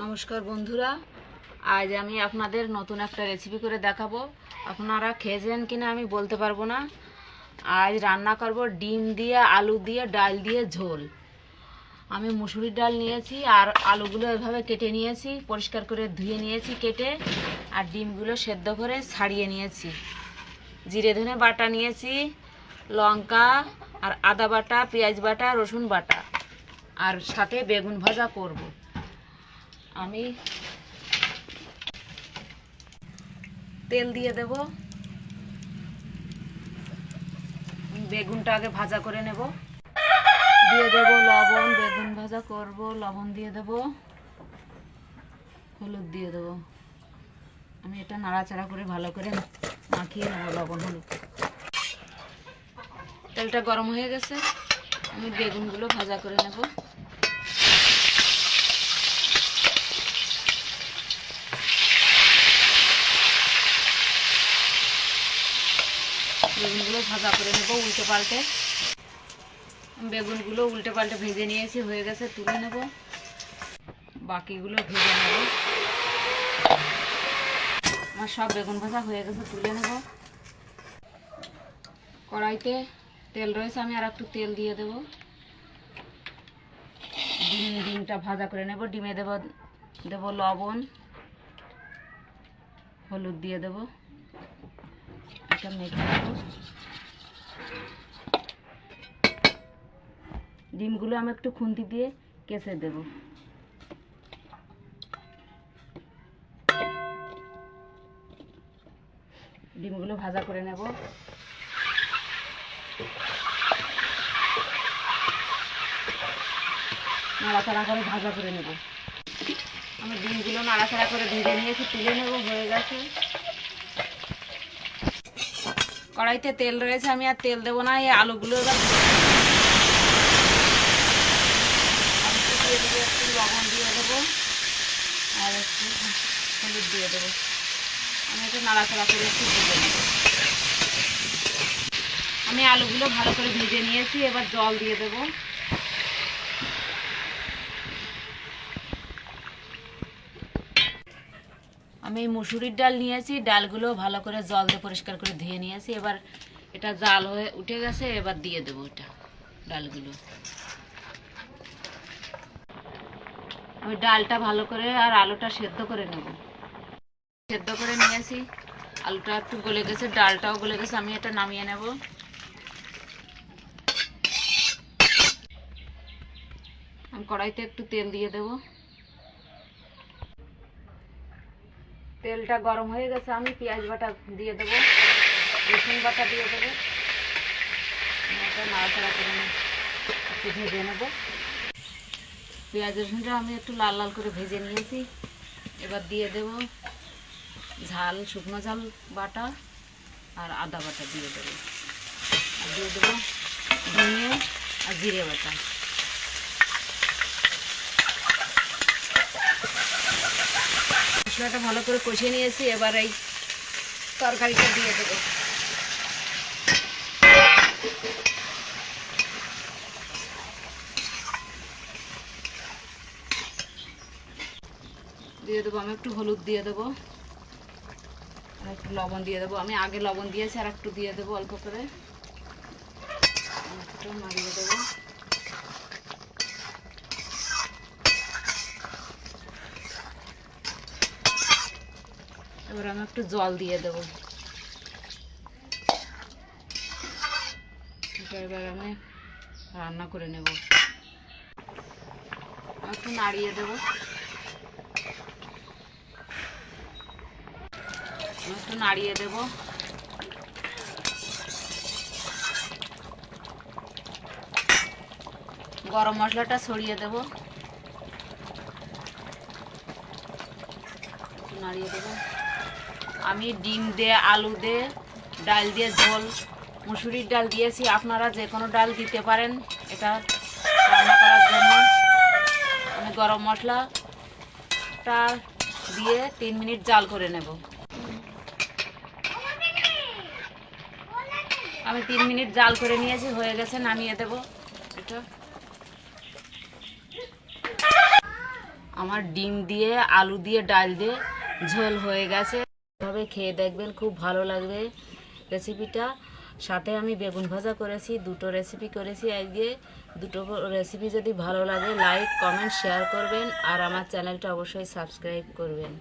নমস্কার বন্ধুরা, আজ আমি আপনাদের নতুন একটা রেসিপি করে দেখাবো। আপনারা খেয়েছেন কিনা আমি বলতে পারবো না। আজ রান্না করব ডিম দিয়ে, আলু দিয়ে, ডাল দিয়ে ঝোল। আমি মুসুরির ডাল নিয়েছি আর আলুগুলো এভাবে কেটে নিয়েছি, পরিষ্কার করে ধুয়ে নিয়েছি কেটে, আর ডিমগুলো সেদ্ধ করে ছাড়িয়ে নিয়েছি। জিরে ধনে বাটা নিয়েছি, লঙ্কা আর আদা বাটা, পেঁয়াজ বাটা, রসুন বাটা, আর সাথে বেগুন ভাজা করব। আমি তেল দিয়ে দেব, বেগুনটা আগে ভাজা করে নেব। দিয়ে দেব লবণ, বেগুন ভাজা করব, লবণ দিয়ে দেব, হলুদ দিয়ে দেব। আমি এটা নাড়াচাড়া করে ভালো করে মাখিয়ে নেব লবণ হলুদ। তেলটা গরম হয়ে গেছে, আমি বেগুনগুলো ভাজা করে নেব। বেগুনগুলো ভাজা করে নেব উল্টে পাল্টে। বেগুনগুলো উল্টে পাল্টে ভেজে নিয়েছি, হয়ে গেছে, তুলে নেব। বাকিগুলো ভেজে নেব। আমার সব বেগুন ভাজা হয়ে গেছে, তুলে নেব। কড়াইতে তেল রয়েছে, আমি আর একটু তেল দিয়ে দেব। ডিমটা ভাজা করে নেব। ডিমে দেব লবণ, হলুদ দিয়ে দেব, এটা মেখে নেব। ডিমগুলো আমি একটু খুন্তি দিয়ে কেচে দেব। ডিমগুলো ভাজা করে নেব। নাড়াচাড়া করে ভাজা করে নেব। আমি ডিমগুলো নাড়াচাড়া করে ভেজে নিয়েছি, তুলে নেব, হয়ে গেছে। কড়াইতে তেল রয়েছে, আমি আর তেল দেবো না। এই আলুগুলো এবার একটু লবণ দিয়ে দেবো আর একটু হলুদ দিয়ে দেবো। আমি একটু নাড়াচাড়া করে একটু ভেজে নেব। আমি আলুগুলো ভালো করে ভেজে নিয়েছি, এবার জল দিয়ে দেবো। আমি মুসুরির ডাল নিয়েছি, ডালগুলো ভালো করে জল দিয়ে পরিষ্কার করে ধুয়ে নিয়েছি। এবার এটা জাল হয়ে উঠে গেছে, এবার দিয়ে দেবো এটা ডালগুলো। আমি ডালটা ভালো করে আর আলুটা সেদ্ধ করে নেব। সেদ্ধ করে নিয়েছি, আলুটা একটু গলে গেছে, ডালটাও গলে গেছে, আমি এটা নামিয়ে নেব। আমি কড়াইতে একটু তেল দিয়ে দেব। তেলটা গরম হয়ে গেছে, আমি পেঁয়াজ বাটা দিয়ে দেব, রসুন বাটা দিয়ে দেবো। এটা নাড়াচাড়া করে একটু ভেজে নেব। পেঁয়াজ রসুনটা আমি একটু লাল লাল করে ভেজে নিয়েছি। এবার দিয়ে দেব ঝাল, শুকনো ঝাল বাটা আর আদা বাটা দিয়ে দেবো। আর দিয়ে দেবো ধনে আর জিরে বাটা। মশলাটা ভালো করে কষিয়ে নিয়েছি, এবার এই তরকারিটা দিয়ে দেবো। দিয়ে দেবো আমি একটু হলুদ দিয়ে দেবো আর একটু লবণ দিয়ে দেবো। আমি আগে লবণ দিয়েছি, আর একটু দিয়ে দেবো অল্প করে, একটু নাড়িয়ে দেবো। এবার আমি একটু জল দিয়ে দেবো। এবার আমি রান্না করে নেব। একটু নাড়িয়ে দেবো। একটু নাড়িয়ে দেব। গরম মশলাটা ছড়িয়ে দেব। একটু নাড়িয়ে দেব। আমি ডিম দিয়ে, আলু দিয়ে, ডাল দিয়ে ঝোল, মুসুরির ডাল দিয়েছি। আপনারা যে কোনো ডাল দিতে পারেন এটা রান্না করার জন্য। আমি গরম মশলাটা দিয়ে 3 মিনিট জাল করে নেব। আমি 3 মিনিট জাল করে নিয়েছি, হয়ে গেছে, নামিয়ে দেব এটা। আমার ডিম দিয়ে আলু দিয়ে ডাল দিয়ে ঝোল হয়ে গেছে। এভাবে খেয়ে দেখবেন, খুব ভালো লাগবে রেসিপিটা। সাথে আমি বেগুন ভাজা করেছি, দুটো রেসিপি করেছি আজকে। দুটো রেসিপি যদি ভালো লাগে লাইক কমেন্ট শেয়ার করবেন, আর আমার চ্যানেলটা অবশ্যই সাবস্ক্রাইব করবেন।